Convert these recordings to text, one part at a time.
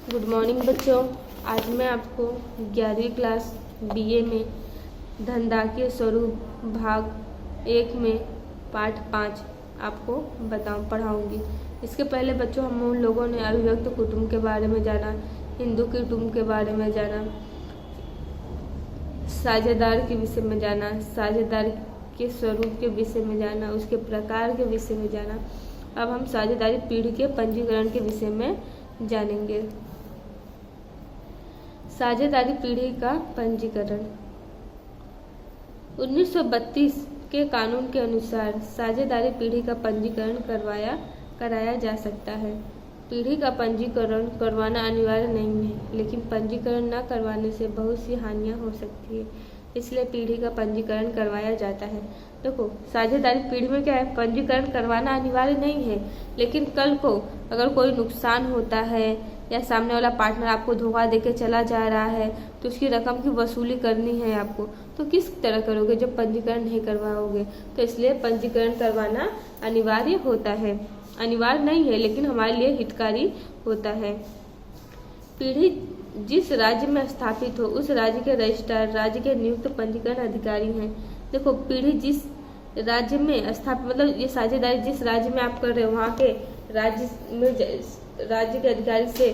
Good morning बच्चों। आज मैं आपको 11वीं क्लास बीए में धनदाकीय स्वरूप भाग 1 में पाठ 5 आपको पढ़ाऊंगी। इसके पहले बच्चों हम उन लोगों ने अविभक्त कुटुंब के बारे में जाना, हिंदू कुटुंब के बारे में जाना, साझेदार के विषय में जाना, साझेदार के स्वरूप के विषय में जाना, उसके प्रकार के विषय में जाना। अब हम साझेदारी पीढ़ी के पंजीकरण के विषय में जानेंगे। साझेदारी पीढ़ी का पंजीकरण 1932 के कानून के अनुसार साझेदारी पीढ़ी का पंजीकरण कराया जा सकता है। पीढ़ी का पंजीकरण करवाना अनिवार्य नहीं है, लेकिन पंजीकरण न करवाने से बहुत सी हानियां हो सकती है, इसलिए पीढ़ी का पंजीकरण करवाया जाता है। देखो, साझेदारी पीढ़ी में क्या है, पंजीकरण करवाना अनिवार्य नहीं है, लेकिन कल को अगर कोई नुकसान होता है या सामने वाला पार्टनर आपको धोखा देके चला जा रहा है तो उसकी रकम की वसूली करनी है आपको, तो किस तरह करोगे जब पंजीकरण नहीं करवाओगे। तो इसलिए पंजीकरण करवाना अनिवार्य होता है, अनिवार्य नहीं है लेकिन हमारे लिए हितकारी होता है। पीढ़ी जिस राज्य में स्थापित हो उस राज्य के रजिस्ट्रार राज्य के नियुक्त पंजीकरण अधिकारी हैं। देखो, पीढ़ी जिस राज्य में स्थापित मतलब ये साझेदारी जिस राज्य में आप कर रहे हो वहाँ के राज्य के अधिकारी से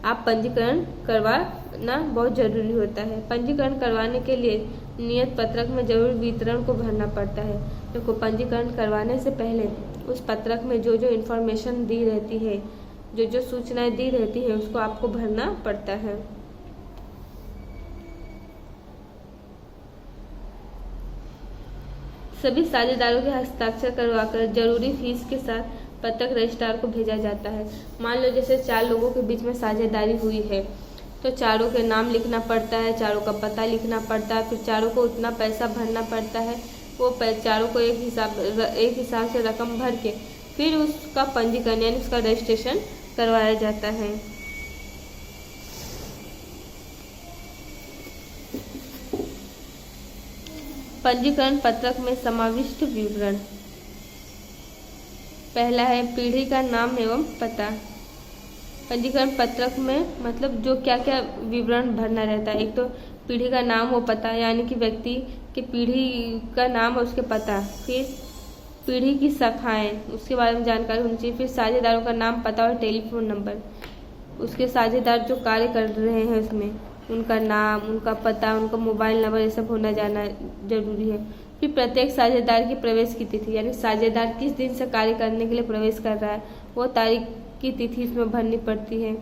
आप पंजीकरण करवाना बहुत जरूरी होता है। पंजीकरण करवाने के लिए नियत पत्रक में जरूर विवरण को भरना पड़ता है। देखो, पंजीकरण करवाने से पहले उस पत्रक में जो जो इन्फॉर्मेशन दी रहती है, जो जो सूचनाएं दी रहती है, उसको आपको भरना पड़ता है। सभी साझेदारों के हस्ताक्षर करवाकर जरूरी फीस के साथ पत्रक रजिस्ट्रार को भेजा जाता है। मान लो जैसे 4 लोगों के बीच में साझेदारी हुई है, तो चारों के नाम लिखना पड़ता है, चारों का पता लिखना पड़ता है, फिर चारों को उतना पैसा भरना पड़ता है। वो चारों को एक हिसाब से रकम भर के फिर उसका पंजीकरण यानी उसका रजिस्ट्रेशन करवाया जाता है। पंजीकरण पत्रक में समाविष्ट विवरण। पहला है पीढ़ी का नाम एवं पता। पंजीकरण पत्रक में मतलब जो क्या क्या विवरण भरना रहता है, एक तो पीढ़ी का नाम वो पता यानी कि व्यक्ति के पीढ़ी का नाम और उसके पता, फिर पीढ़ी की शाखाएं उसके बारे में जानकारी होनी चाहिए, फिर साझेदारों का नाम पता और टेलीफोन नंबर, उसके साझेदार जो कार्य कर रहे हैं उसमें उनका नाम, उनका पता, उनका मोबाइल नंबर, ये सब होना जाना जरूरी है। फिर प्रत्येक साझेदार की प्रवेश की तिथि यानी साझेदार किस दिन से कार्य करने के लिए प्रवेश कर रहा है वो तारीख की तिथि इसमें भरनी पड़ती है।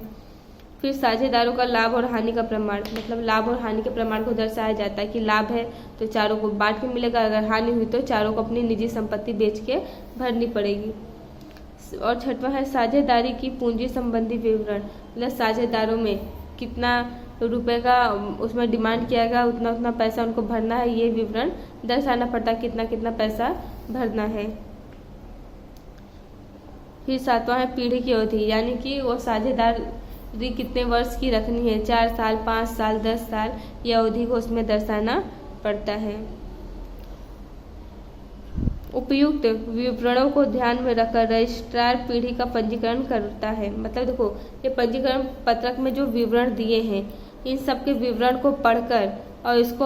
फिर साझेदारों का लाभ और हानि का प्रमाण मतलब लाभ और हानि के प्रमाण को दर्शाया जाता है कि लाभ है तो चारों को बांट के मिलेगा, अगर हानि हुई तो चारों को अपनी निजी संपत्ति बेच के भरनी पड़ेगी। और छठवां है साझेदारी की पूंजी संबंधी विवरण मतलब साझेदारों में कितना रुपए का उसमें डिमांड किया गया, उतना उतना पैसा उनको भरना है, ये विवरण दर्शाना पड़ता है कितना कितना पैसा भरना है। फिर सातवां है पीढ़ी की अवधि यानी कि वो साझेदारी कितने वर्ष की रखनी है, 4 साल, 5 साल, 10 साल, ये अवधि को उसमें दर्शाना पड़ता है। उपयुक्त विवरणों को ध्यान में रखकर रजिस्ट्रार पीढ़ी का पंजीकरण करता है। मतलब देखो, ये पंजीकरण पत्रक में जो विवरण दिए हैं इन सब के विवरण को पढ़कर और इसको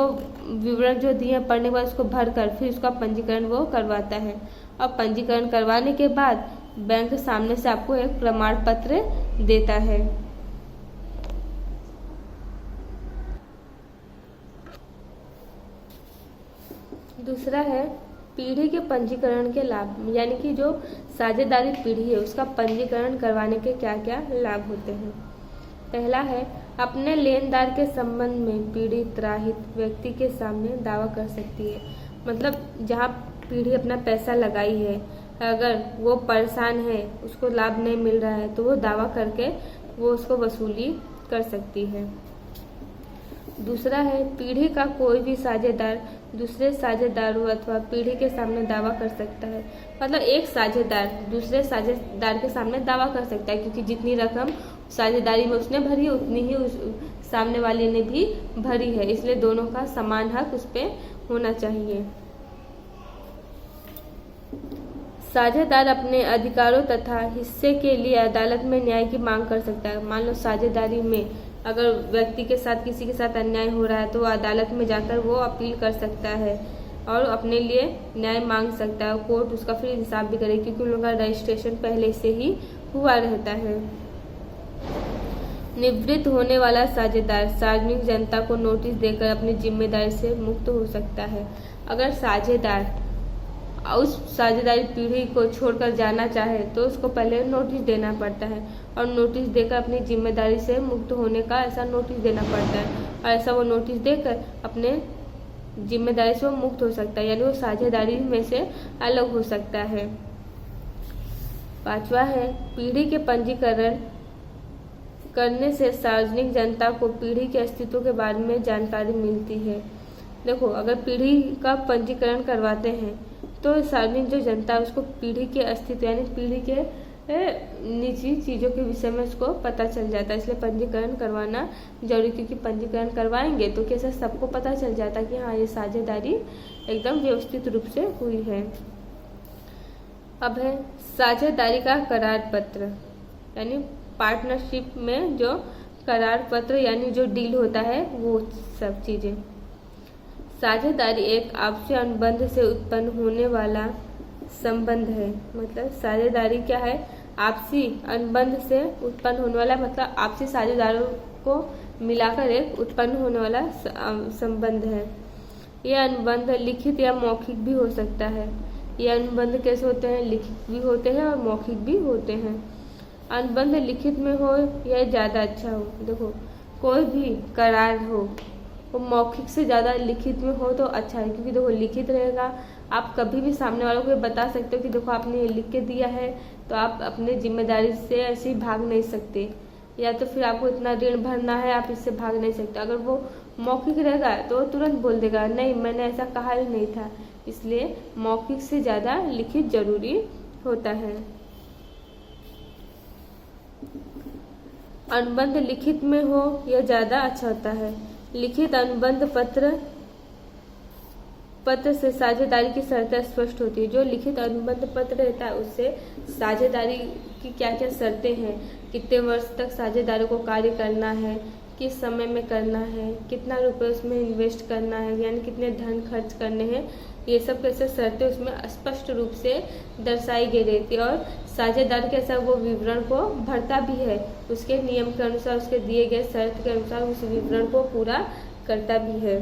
विवरण जो दिए पढ़ने के बाद उसको भरकर फिर उसका पंजीकरण वो करवाता है। और पंजीकरण करवाने के बाद बैंक सामने से आपको एक प्रमाण पत्र देता है। दूसरा है पीढ़ी के पंजीकरण के लाभ यानी कि जो साझेदारी पीढ़ी है उसका पंजीकरण करवाने के क्या क्या लाभ होते हैं। पहला है अपने लेनदार के संबंध में पीढ़ी त्राहित व्यक्ति के सामने दावा कर सकती है। मतलब जहाँ पीढ़ी अपना पैसा लगाई है, अगर वो परेशान है, उसको लाभ नहीं मिल रहा है, तो वो दावा करके वो उसको वसूली कर सकती है। दूसरा है पीढ़ी का कोई भी साझेदार दूसरे साझेदारों अथवा पीढ़ी के सामने दावा कर सकता है। मतलब एक साझेदार दूसरे साझेदार के सामने दावा कर सकता है, क्योंकि जितनी रकम साझेदारी में उसने भरी उतनी ही उस सामने वाले ने भी भरी है, इसलिए दोनों का समान हक उस पर होना चाहिए। साझेदार अपने अधिकारों तथा हिस्से के लिए अदालत में न्याय की मांग कर सकता है। मान लो साझेदारी में अगर व्यक्ति के साथ किसी के साथ अन्याय हो रहा है तो अदालत में जाकर वो अपील कर सकता है और अपने लिए न्याय मांग सकता है। कोर्ट उसका फिर इंसाफ भी करेगी क्योंकि उन लोगों का रजिस्ट्रेशन पहले से ही हुआ रहता है। निवृत्त होने वाला साझेदार सार्वजनिक जनता को नोटिस देकर अपनी जिम्मेदारी से मुक्त हो सकता है। अगर साझेदार उस साझेदारी पीढ़ी को छोड़कर जाना चाहे तो उसको पहले नोटिस देना पड़ता है और नोटिस देकर अपनी जिम्मेदारी से मुक्त होने का ऐसा नोटिस देना पड़ता है और ऐसा वो नोटिस देकर अपने जिम्मेदारी से वो मुक्त हो सकता है, यानी वो साझेदारी में से अलग हो सकता है। 5वां है पीढ़ी के पंजीकरण करने से सार्वजनिक जनता को पीढ़ी के अस्तित्व के बारे में जानकारी मिलती है। देखो, अगर पीढ़ी का पंजीकरण करवाते हैं तो सार्वजनिक जो जनता है उसको पीढ़ी के अस्तित्व यानी पीढ़ी के निजी चीज़ों के विषय में उसको पता चल जाता है। इसलिए पंजीकरण करवाना जरूरी, क्योंकि पंजीकरण करवाएंगे तो कैसे सबको पता चल जाता है कि हाँ ये साझेदारी एकदम व्यवस्थित रूप से हुई है। अब है साझेदारी का करार पत्र, यानी पार्टनरशिप में जो करार पत्र यानी जो डील होता है वो सब चीज़ें। साझेदारी एक आपसी अनुबंध से उत्पन्न होने वाला संबंध है। मतलब साझेदारी क्या है? आपसी अनुबंध से उत्पन्न होने वाला, मतलब आपसी साझेदारों को मिलाकर एक उत्पन्न होने वाला संबंध है। यह अनुबंध लिखित या मौखिक भी हो सकता है। ये अनुबंध कैसे होते हैं? लिखित भी होते हैं और मौखिक भी होते हैं। अनुबंध लिखित में हो यह ज़्यादा अच्छा हो। देखो, कोई भी करार हो वो मौखिक से ज़्यादा लिखित में हो तो अच्छा है, क्योंकि देखो लिखित रहेगा आप कभी भी सामने वालों को बता सकते हो कि देखो आपने ये लिख के दिया है तो आप अपने जिम्मेदारी से ऐसे ही भाग नहीं सकते, या तो फिर आपको इतना ऋण भरना है आप इससे भाग नहीं सकते। अगर वो मौखिक रहेगा तो वो तुरंत बोल देगा नहीं मैंने ऐसा कहा ही नहीं था। इसलिए मौखिक से ज़्यादा लिखित जरूरी होता है। अनुबंध लिखित में हो यह ज़्यादा अच्छा होता है। लिखित अनुबंध पत्र से साझेदारी की शर्तें स्पष्ट होती है। जो लिखित अनुबंध पत्र रहता है उससे साझेदारी की क्या क्या शर्तें हैं, कितने वर्ष तक साझेदारों को कार्य करना है, किस समय में करना है, कितना रुपए उसमें इन्वेस्ट करना है, यानी कितने धन खर्च करने हैं, ये सब कैसे शर्तें उसमें स्पष्ट रूप से दर्शाई गई रहती है। और साझेदार कैसा वो विवरण को भरता भी है, उसके नियम के अनुसार, उसके दिए गए शर्त के अनुसार उस विवरण को पूरा करता भी है।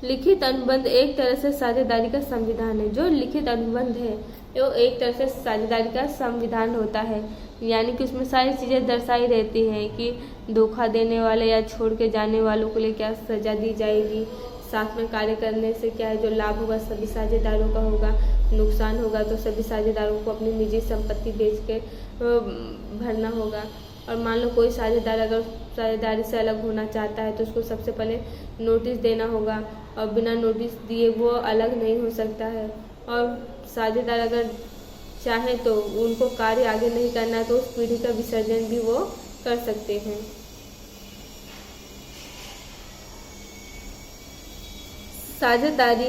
लिखित अनुबंध एक तरह से साझेदारी का संविधान है। जो लिखित अनुबंध है वो एक तरह से साझेदारी का संविधान होता है, यानी कि उसमें सारी चीज़ें दर्शाई रहती हैं कि धोखा देने वाले या छोड़ के जाने वालों के लिए क्या सज़ा दी जाएगी, साथ में कार्य करने से क्या है जो लाभ होगा सभी साझेदारों का होगा, नुकसान होगा तो सभी साझेदारों को अपनी निजी संपत्ति बेच के भरना होगा। और मान लो कोई साझेदार अगर साझेदारी से अलग होना चाहता है तो उसको सबसे पहले नोटिस देना होगा और बिना नोटिस दिए वो अलग नहीं हो सकता है। और साझेदार अगर चाहे तो उनको कार्य आगे नहीं करना है तो उस पीढ़ी का विसर्जन भी वो कर सकते हैं। साझेदारी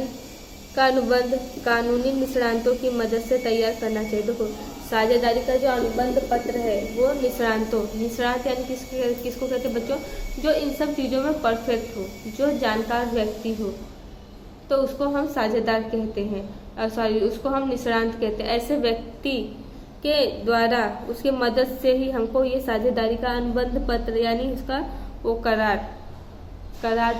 का अनुबंध कानूनी निष्णातों की मदद से तैयार करना चाहिए। देखो, साझेदारी का जो अनुबंध पत्र है वो निष्णात यानी किसको कहते हैं बच्चों? जो इन सब चीज़ों में परफेक्ट हो, जो जानकार व्यक्ति हो, तो उसको हम साझेदार कहते हैं, उसको हम निष्णात कहते हैं। ऐसे व्यक्ति के द्वारा उसके मदद से ही हमको ये साझेदारी का अनुबंध पत्र यानी इसका वो करार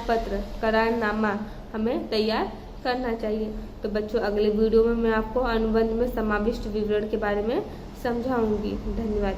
पत्र, करारनामा हमें तैयार करना चाहिए। तो बच्चों अगले वीडियो में मैं आपको अनुबंध में समाविष्ट विवरण के बारे में समझाऊंगी। धन्यवाद।